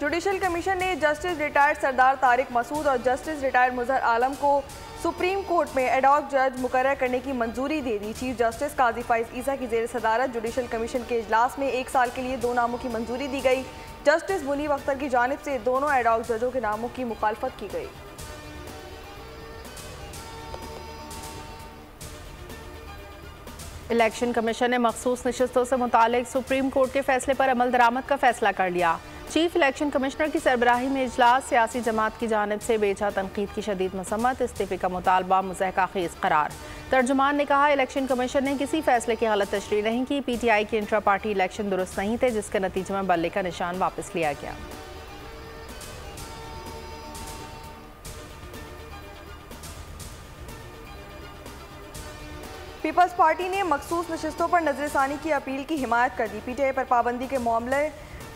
Judicial commission ने justice retired सरदार तारिक मसूद और justice retired Muzhar आलम को सुप्रीम कोर्ट में एडॉक जज मुकर्रर करने की मंजूरी दे दी। चीफ जस्टिस काजी फाइज ईसा की जेर सदारत जुडिशल कमीशन के इजलास में 1 साल के लिए 2 नामों की मंजूरी दी गई। जस्टिस मुनीब अख्तर की जानिब से दोनों एडॉक जजों के नामों की मुखालफत की गई। इलेक्शन कमीशन ने मखसूस नशिस्तों से मुतालिक सुप्रीम कोर्ट के फैसले पर अमल दरामद का फैसला कर लिया। चीफ इलेक्शन कमिश्नर की सरबराही में इजलास, सियासी जमात की जानिब से बेजा तनकीद की शदीद मसम्मत, इस्तीफे का मुतालबा मुज़हका खेज़ करार। तर्जुमान ने कहा, इलेक्शन कमीशन ने किसी फैसले की गलत तशरीह नहीं की। PTI के इंट्रा पार्टी इलेक्शन दुरुस्त नहीं थे, जिसके नतीजे में बल्ले का निशान वापस लिया गया। पीपल्स पार्टी ने मखसूस नशिस्तों पर नजरसानी की अपील की हिमायत कर दी। PTI पर पाबंदी के मामले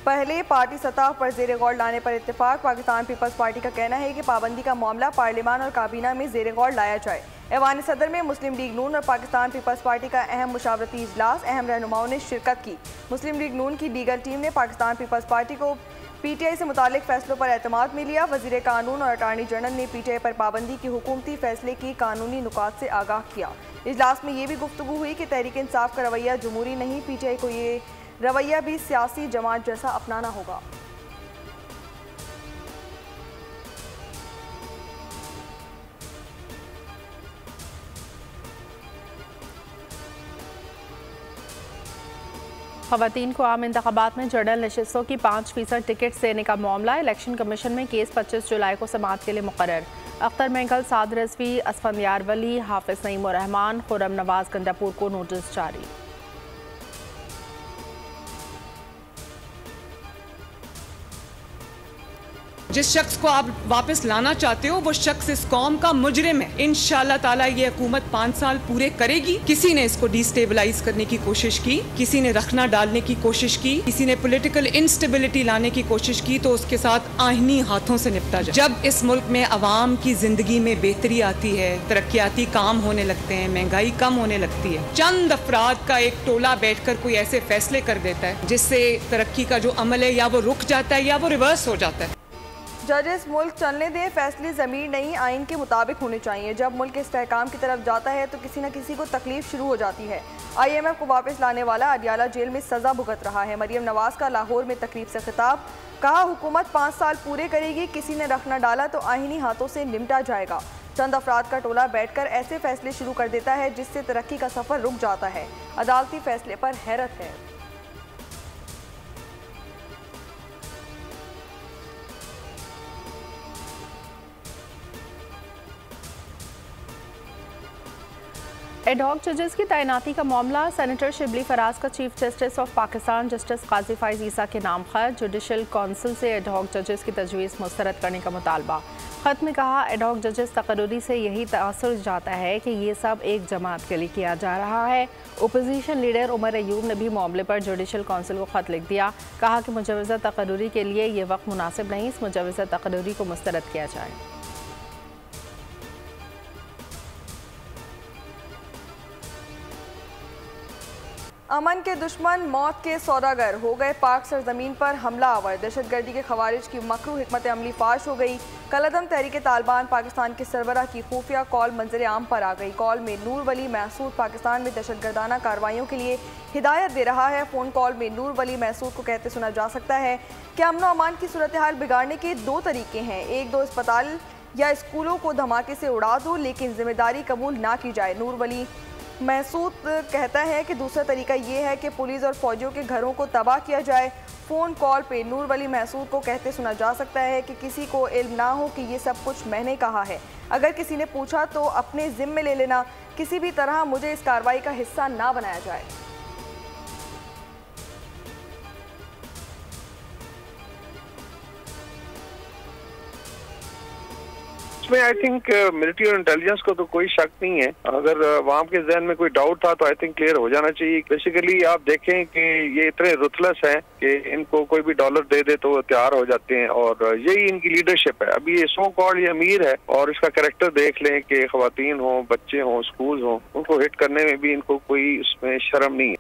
पहले पार्टी सतह पर ज़ेर गौर लाने पर इत्तेफाक। पाकिस्तान पीपल्स पार्टी का कहना है कि पाबंदी का मामला पार्लियामान और काबीना में ज़ेर गौर लाया जाए। ऐवान सदर में मुस्लिम लीग नून और पाकिस्तान पीपल्स पार्टी का अहम मुशावरती इजलास, अहम रहनुमाओं ने शिरकत की। मुस्लिम लीग नून की लीगल टीम ने पाकिस्तान पीपल्स पार्टी को PTI से मुतालिक फैसलों पर एतमाद में लिया। वज़ीर कानून और अटार्नी जनरल ने PTI पर पाबंदी की हुकूमती फैसले की कानूनी नुकात से आगाह किया। इजलास में ये भी गुफ्तगू हुई कि तहरीक इंसाफ का रवैया जमहूरी नहीं, PTI को ये रवैया भी सियासी जमात जैसा अपनाना होगा। ख़वातीन को आम इंतख़ाबात में जनरल नशिस्तों की 5% टिकट देने का मामला। इलेक्शन कमीशन में केस 25 जुलाई को समाअत के लिए मुकर्रर। अख्तर मेंगल, साद रिजवी, असफंदियार वली, हाफिज नईम उर रहमान, खुर्रम नवाज गंडापुर को नोटिस जारी। जिस शख्स को आप वापस लाना चाहते हो वो शख्स इस कौम का मुजरिम है। इंशाअल्लाह ताला ये हुकूमत 5 साल पूरे करेगी। किसी ने इसको डिस्टेबलाइज करने की कोशिश की, किसी ने रखना डालने की कोशिश की, किसी ने पॉलिटिकल इंस्टेबिलिटी लाने की कोशिश की, तो उसके साथ आईनी हाथों से निपटा जाए। जब इस मुल्क में अवाम की जिंदगी में बेहतरी आती है, तरक्याती काम होने लगते हैं, महंगाई कम होने लगती है, चंद अफराद का एक टोला बैठकर कोई ऐसे फैसले कर देता है जिससे तरक्की का जो अमल है या वो रुक जाता है या वो रिवर्स हो जाता है। जजेस मुल्क चलने दें, फैसले ज़मीर नहीं आइन के मुताबिक होने चाहिए। जब मुल्क इस्तेहकाम की तरफ जाता है तो किसी न किसी को तकलीफ शुरू हो जाती है। IMF को वापस लाने वाला अडियाला जेल में सज़ा भुगत रहा है। मरियम नवाज का लाहौर में तकरीब से खिताब, कहा हुकूमत 5 साल पूरे करेगी, किसी ने रखना डाला तो आइनी हाथों से निपटा जाएगा। चंद अफराद का टोला बैठकर ऐसे फैसले शुरू कर देता है जिससे तरक्की का सफ़र रुक जाता है। अदालती फैसले पर हैरत है। एडॉक जजेस की तैनाती का मामला। सेनेटर शिबली फराज का chief justice of Pakistan justice Qazi Faez Isa के नाम खत। जुडिशल कौंसिल से एडॉक जजेस की तजवीज़ मुस्तरद करने का मुतालबा। खत में कहा, एडॉक जजेस तकर्री से यही तासुर जाता है कि ये सब एक जमात के लिए किया जा रहा है। ओपोजिशन लीडर उमर अयूब ने भी मामले पर जुडिशल कौंसिल को खत लिख दिया। कहा कि मुजवज़ा तकर्री के लिए ये वक्त मुनासिब नहीं, इस मुजवज़ा तकर्री को मुस्तरद किया जाए। अमन के दुश्मन मौत के सौदागर हो गए, पाक सरजमीन पर हमला आवर। दहशतगर्दी के खवारिज की मकरू हिकमत अमली फाश हो गई। कलअदम तहरीक तालिबान पाकिस्तान के सरबराह की खुफिया कॉल मंजर आम पर आ गई। कॉल में नूर वली महसूद पाकिस्तान में दहशतगर्दाना कार्रवाइयों के लिए हिदायत दे रहा है। फ़ोन कॉल में नूर वली महसूद को कहते सुना जा सकता है कि अमन अमान की सूरत हाल बिगाड़ने के 2 तरीके हैं। 1-2 अस्पताल या स्कूलों को धमाके से उड़ा दो, लेकिन जिम्मेदारी कबूल ना की जाए। नूर वली महसूद कहता है कि दूसरा तरीका ये है कि पुलिस और फौजियों के घरों को तबाह किया जाए। फ़ोन कॉल पे नूर वली महसूद को कहते सुना जा सकता है कि किसी को इल्म ना हो कि ये सब कुछ मैंने कहा है। अगर किसी ने पूछा तो अपने ज़िम्मे ले लेना, किसी भी तरह मुझे इस कार्रवाई का हिस्सा ना बनाया जाए। इसमें आई थिंक मिलिट्री और इंटेलिजेंस को तो कोई शक नहीं है। अगर वहाँ के जहन में कोई डाउट था तो आई थिंक क्लियर हो जाना चाहिए। बेसिकली आप देखें कि ये इतने रुथलेस हैं कि इनको कोई भी डॉलर दे दे तो तैयार हो जाते हैं, और यही इनकी लीडरशिप है। अभी ये सो कॉल्ड ये अमीर है और इसका कैरेक्टर देख लें कि खवातीन हों, बच्चे हों, स्कूल हों, उनको हिट करने में भी इनको कोई उसमें शर्म नहीं है।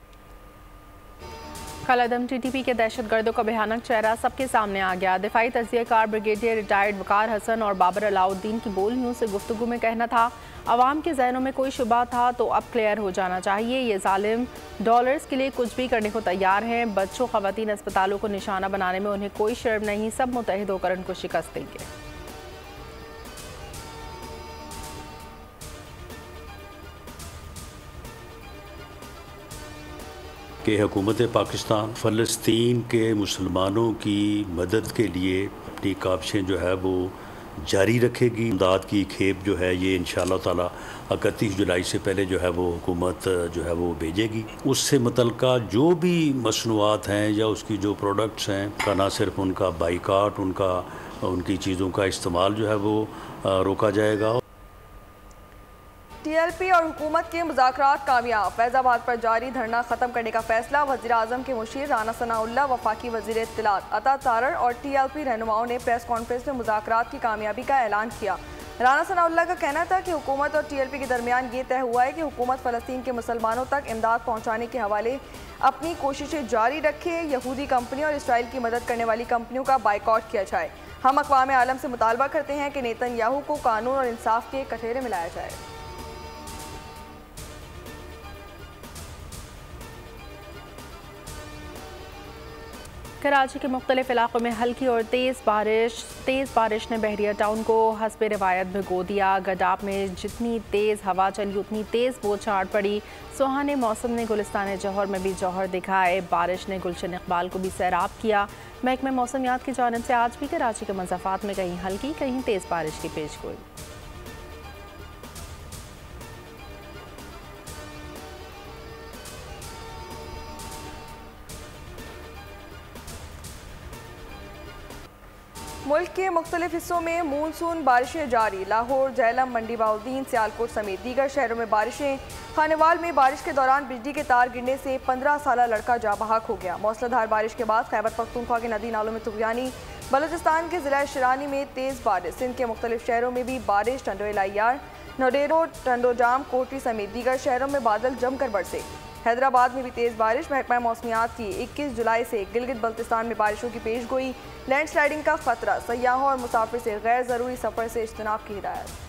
कलअदम टीटीपी के दहशतगर्दों का भयानक चेहरा सबके सामने आ गया। दिफाई तजियेकार ब्रिगेडियर रिटायर्ड वकार हसन और बाबर अलाउद्दीन की बोल न्यूज़ से गुफ्तगू में कहना था, अवाम के जहनों में कोई शुबा था तो अब क्लियर हो जाना चाहिए। ये जालिम डॉलर्स के लिए कुछ भी करने को तैयार हैं। बच्चों, खवातीन, अस्पतालों को निशाना बनाने में उन्हें कोई शर्म नहीं। सब मुत्तहिद होकर उनको शिकस्त देंगे। कि हुकूमत पाकिस्तान फ़लस्तीन के मुसलमानों की मदद के लिए अपनी काविशें जो है वो जारी रखेगी। इमदाद की खेप जो है ये इंशाअल्लाह ताला 31 जुलाई से पहले जो है वो हुकूमत जो है वो भेजेगी। उससे मुतल्लिका जो भी मसनूआत हैं या उसकी जो प्रोडक्ट्स हैं का ना सिर्फ उनका बाइकाट, उनकी चीज़ों का इस्तेमाल जो है वो रोका जाएगा। टीएलपी और हुकूमत के मुज़ाकरात कामयाब। फैज़ाबाद पर जारी धरना ख़त्म करने का फैसला। वज़ीर आज़म के मुशीर राना सनाउल्लाह, वफाकी वज़ीर इत्तलात अता तारर और टीएलपी रहनुमाओं ने प्रेस कॉन्फ्रेंस में मुज़ाकरात की कामयाबी का ऐलान किया। राना सनाउल्लाह का कहना था कि हुकूमत और टीएलपी के दरमियान ये तय हुआ है कि हुकूमत फ़लस्तीन के मुसलमानों तक इमदाद पहुँचाने के हवाले अपनी कोशिशें जारी रखे। यहूदी कंपनी और इसराइल की मदद करने वाली कंपनियों का बाइकआउट किया जाए। हम अक़वाम आलम से मुतालबा करते हैं कि नेतन्याहू को कानून और इंसाफ के कटघरे में लाया जाए। कराची के मुख्तलिफ इलाकों में हल्की और तेज़ बारिश ने बहरिया टाउन को हस्बे रिवायत भिगो दिया। गडाब में जितनी तेज़ हवा चली उतनी तेज़ बौछार पड़ी। सुहाने मौसम ने गुलिस्तान जौहर में भी जौहर दिखाए। बारिश ने गुलशन इकबाल को भी सैराब किया। महकमे मौसमियात की जानिब से आज भी कराची के मज़ाफ़ात में कहीं हल्की कहीं तेज़ बारिश की पेशगोई। मुल्क के मुख्तलिफ हिस्सों में मानसून बारिशें जारी। लाहौर, झेलम, मंडी बहाउद्दीन, सियालकोट समेत दीगर शहरों में बारिशें। खानेवाल में बारिश के दौरान बिजली के तार गिरने से 15 साला लड़का जाँ बहक हो गया। मौसलाधार बारिश के बाद खैबर पख्तूनख्वा के नदी नालों में तुग़यानी। बलूचिस्तान के ज़िला शिरानी में तेज़ बारिश। सिंध के मुख्तलिफ शहरों में भी बारिश। टंडो इलाइयार, नोडेरो, टंडोजाम, कोटरी समेत दीगर शहरों में बादल जमकर बरसे। हैदराबाद में भी तेज़ बारिश। महकमा मौसमियात की 21 जुलाई से गिलगित बल्तिस्तान में बारिशों की पेशगोई। लैंडस्लाइडिंग का खतरा। सयाहों और मुसाफिर से गैर ज़रूरी सफ़र से इज्तनाब की हिदायत।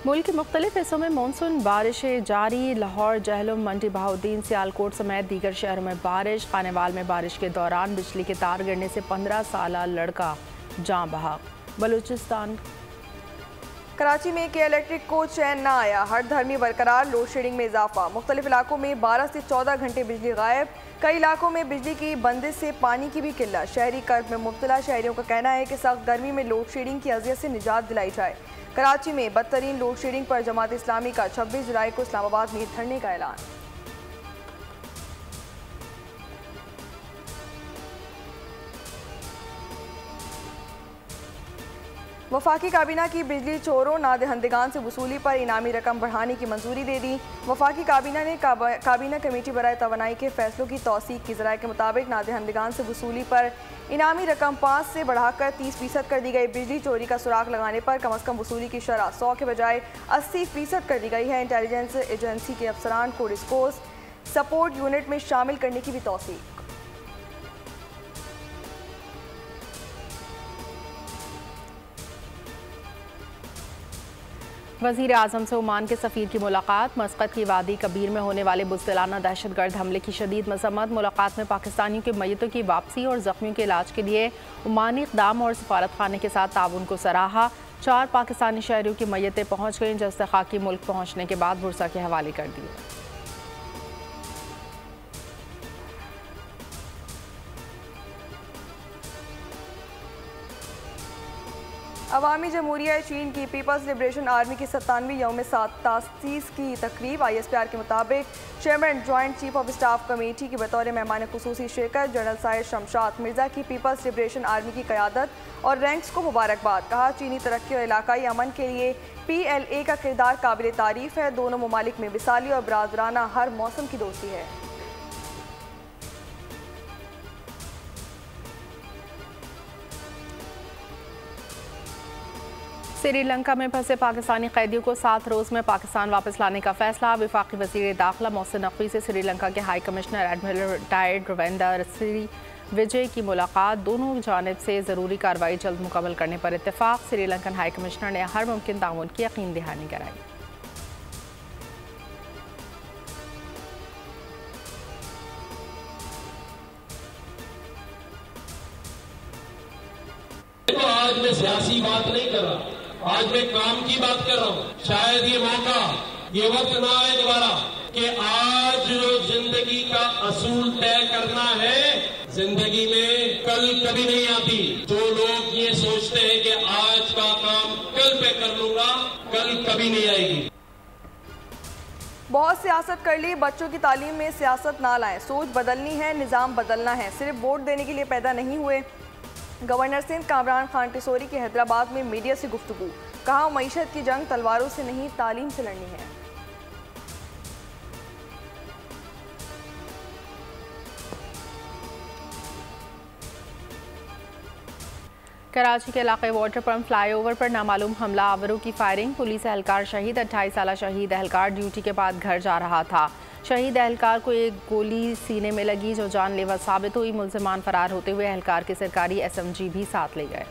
मुल्क के मुख्तलिफ हिस्सों में मानसून बारिशें जारी। लाहौर, झेलम, मंडी बहाउद्दीन, सियालकोट समेत दीगर शहरों में बारिश। खानेवाल में बारिश के दौरान बिजली के तार गिरने से 15 साला लड़का जाँ बहक। बलूचिस्तान कराची में के इलेक्ट्रिक को चैन न आया। हर धर्मी बरकरार। लोड शेडिंग में इजाफा। मुख्तलिफ इलाकों में 12 से 14 घंटे बिजली गायब। कई इलाकों में बिजली की बंदिश से पानी की भी किल्लत। शहरी कर्ब में मुब्तला शहरियों का कहना है कि सख्त गर्मी में लोड शेडिंग की अजियत से निजात दिलाई जाए। कराची में बदतरीन लोड शेडिंग पर जमात इस्लामी का 26 जुलाई को इस्लामाबाद में धरने का ऐलान। वफाकी काबीना की बिजली चोरों नादहंदगान से वसूली पर इनामी रकम बढ़ाने की मंजूरी दे दी। वफाकी काबीना ने काबीना कमेटी बराए तवानाई के फैसलों की तौसीक की। ज़राए के मुताबिक नादहंदगान से वसूली पर इनामी रकम 5 से बढ़ाकर 30% कर दी गई। बिजली चोरी का सुराग लगाने पर कम अज़ कम वसूली की शरह 100 के बजाय 80% कर दी गई है। इंटेलिजेंस एजेंसी के अफसरान को रिस्कोस सपोर्ट यूनिट में शामिल करने की भी तौसीक। वज़ीर आज़म से ओमान के सफ़ीर की मुलाकात। मस्कत की वादी कबीर में होने वाले बुज़दिलाना दहशतगर्द हमले की शदीद मज़म्मत। मुलाकात में पाकिस्तानियों के मैयतों की वापसी और ज़ख्मियों के इलाज के लिए ओमानी इक़दाम और सफारत खाने के साथ ताउन को सराहा। 4 पाकिस्तानी शहरियों की मैयतें पहुँच गईं, जस्ते खाकी मुल्क पहुँचने के बाद बुरसा के हवाले कर दिए। अवामी जमहूरिया चीन की पीपल्स लिबरेशन आर्मी की 97वीं यौम तासीस की तकरीब। ISPR के मुताबिक chairman joint chief of staff committee की बतौर मेहमान खुसूसी शिरकत। जनरल साहिर शमशाद मिर्जा की पीपल्स लिबरेशन आर्मी की क़यादत और रैंक्स को मुबारकबाद। कहा, चीनी तरक्की और इलाकाई अमन के लिए PLA का किरदार काबिल तारीफ़ है। दोनों ममालिक में विसाली और बरादराना हर मौसम की दोस्ती है। श्रीलंका में फंसे पाकिस्तानी कैदियों को 7 रोज़ में पाकिस्तान वापस लाने का फैसला। वफाकी वज़ीर दाखिला मोहसिन नकवी से श्रीलंका के high commissioner admiral retired Ravinder Shri Vijay की मुलाकात। दोनों जानिब से ज़रूरी कार्रवाई जल्द मुकम्मल करने पर इत्तेफाक। श्रीलंकन हाई कमिश्नर ने हर मुमकिन ताउन की यकीन दहानी कराई। आज मैं सियासी बात नहीं कर रहा, आज मैं काम की बात कर रहा हूँ। शायद ये मौका, ये वक्त ना आए दोबारा कि आज जो जिंदगी का असूल तय करना है, जिंदगी में कल कभी नहीं आती। जो लोग ये सोचते हैं कि आज का काम कल पे कर लूंगा, कल कभी नहीं आएगी। बहुत सियासत कर ली, बच्चों की तालीम में सियासत ना लाएं। सोच बदलनी है, निज़ाम बदलना है, सिर्फ वोट देने के लिए पैदा नहीं हुए। गवर्नर सिंध कामरान खान टिसोरी की हैदराबाद में मीडिया से गुफ्तगू। कहा, मईशत की जंग तलवारों से नहीं तालीम से लड़नी है। कराची के इलाके वाटर पंप फ्लाईओवर पर नामालूम हमला आवरों की फायरिंग। पुलिस एहलकार शहीद। 28 साल शहीद एहलकार ड्यूटी के बाद घर जा रहा था। शहीद एहलकार को एक गोली सीने में लगी जो जानलेवा साबित हुई। मुल्जिमान फरार होते हुए एहलकार के सरकारी SMG भी साथ ले गए।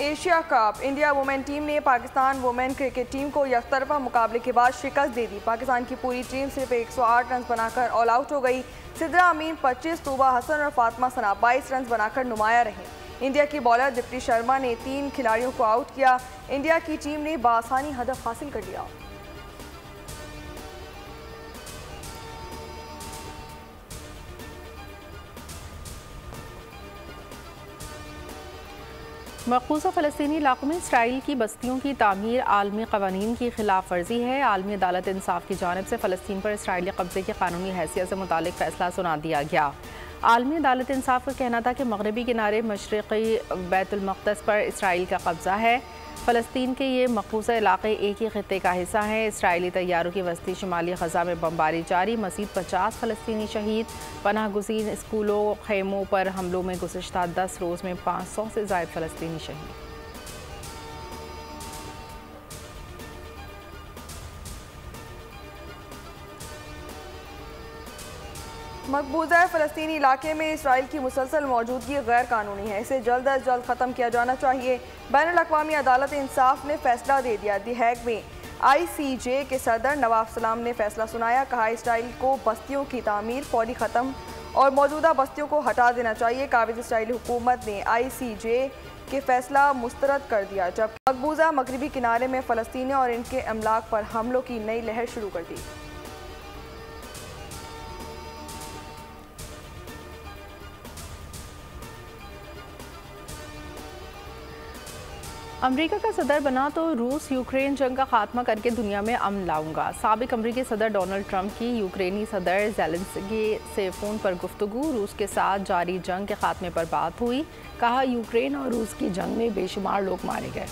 Asia cup, India women team ने पाकिस्तान वुमेन क्रिकेट टीम को यकतरफा मुकाबले के बाद शिकस्त दे दी। पाकिस्तान की पूरी टीम सिर्फ 108 रन बनाकर ऑल आउट हो गई। सिद्रा अमीन 25, तूबा हसन और फातिमा सना 22 रन बनाकर नुमाया रहे। इंडिया की बॉलर दीप्ति शर्मा ने 3 खिलाड़ियों को आउट किया। इंडिया की टीम ने बासानी हदफ हासिल कर लिया। मकबूजा फ़लस्तीनी इलाकों में इसराइल की बस्तियों की तामीर आलमी क़वानीन की खिलाफ वर्जी है। आलमी अदालत इंसाफ की जानिब से फ़लस्तीन पर इसराइली कब्ज़े की कानूनी हैसियत से मुतालिक फ़ैसला सुना दिया गया। आलमी अदालत इंसाफ का कहना था कि मगरबी किनारे मशरक़ी बैतुल मक़दस पर इसराइल का कब्ज़ा है। फ़लस्तीन के ये मकबूजा इलाक़े एक ही ख़ित्ते का हिस्सा हैं। इसराइली तैयारों की वस्ती शुमाली ग़ज़ा में बमबारी जारी। मज़ीद 50 फ़लस्तीनी शहीद। पनाह गुज़ीन स्कूलों ख़ैमों पर हमलों में गुज़िश्ता 10 रोज़ में 500 से ज़ायद फ़लस्तीनी शहीद। मकबूजा फ़लस्तीनी इलाके में इसराइल की मुसलसल मौजूदगी गैर कानूनी है। इसे जल्द अज जल्द ख़त्म किया जाना चाहिए। बैनुल अक़वामी अदालत इंसाफ ने फैसला दे दिया। दी हैग में ICJ के सदर नवाब सलाम ने फैसला सुनाया। कहा, इसराइल को बस्तियों की तामीर फौरी ख़त्म और मौजूदा बस्तियों को हटा देना चाहिए। काबिज़ इसराइली हुकूमत ने ICJ के फैसला मुस्तरद कर दिया, जब मकबूजा मगरबी किनारे में फ़लस्तीनियों और इनके अमलाक पर हमलों की नई लहर शुरू कर दी। अमेरिका का सदर बना तो रूस यूक्रेन जंग का खात्मा करके दुनिया में अमन लाऊंगा। साबिक अमेरिकी सदर डोनाल्ड ट्रंप की यूक्रेनी सदर ज़ेलेंस्की से फ़ोन पर गुफ्तगू। रूस के साथ जारी जंग के खात्मे पर बात हुई। कहा, यूक्रेन और रूस की जंग में बेशुमार लोग मारे गए।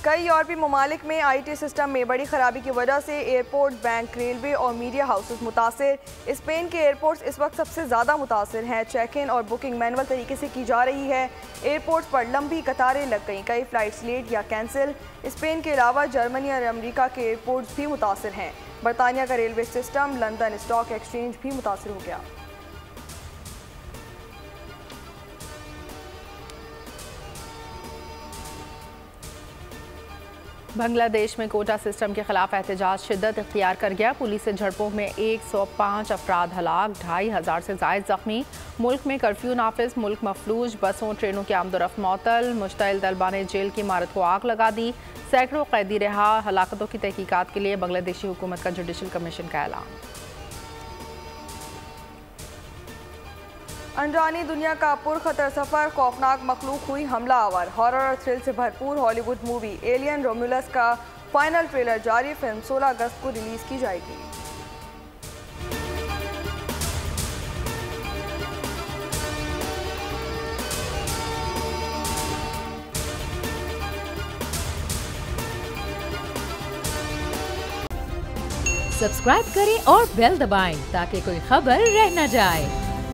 कई यूरोपीय ममालिक में IT सिस्टम में बड़ी खराबी की वजह से एयरपोर्ट, बैंक, रेलवे और मीडिया हाउसेस मुतासिर। स्पेन के एयरपोर्ट्स इस वक्त सबसे ज़्यादा मुतासिर हैं। चेक इन और बुकिंग मैनुअल तरीके से की जा रही है। एयरपोर्ट्स पर लंबी कतारें लग गईं। कई फ़्लाइट्स लेट या कैंसिल। स्पेन के अलावा जर्मनी और अमेरिका के एयरपोर्ट्स भी मुतासिर हैं। बरतानिया का railway system, London stock exchange भी मुतासिर हो गया। बांग्लादेश में कोटा सिस्टम के खिलाफ एहतजाज शिद्दत इख्तियार कर गया। पुलिस से झड़पों में 105 अफराद हलाक, 2500 से ज़ायद ज़ख्मी। मुल्क में कर्फ्यू नाफिज, मुल्क मफलूज। बसों ट्रेनों की आमदोरफ्त मअतल। मुश्तइल तलबा ने जेल की इमारत को आग लगा दी। सैकड़ों कैदी रिहा। हलाकतों की तहकीकात के लिए बांग्लादेशी हुकूमत का जुडिशल कमीशन का ऐलान। अनजानी दुनिया का पुरखतर सफ़र, खौफनाक मखलूक हुई हमला आवर। हॉरर और थ्रिल से भरपूर हॉलीवुड मूवी एलियन रोम्यूलस का फाइनल ट्रेलर जारी। फिल्म 16 अगस्त को रिलीज़ की जाएगी। सब्सक्राइब करें और बेल दबाएं ताकि कोई खबर रह न जाए।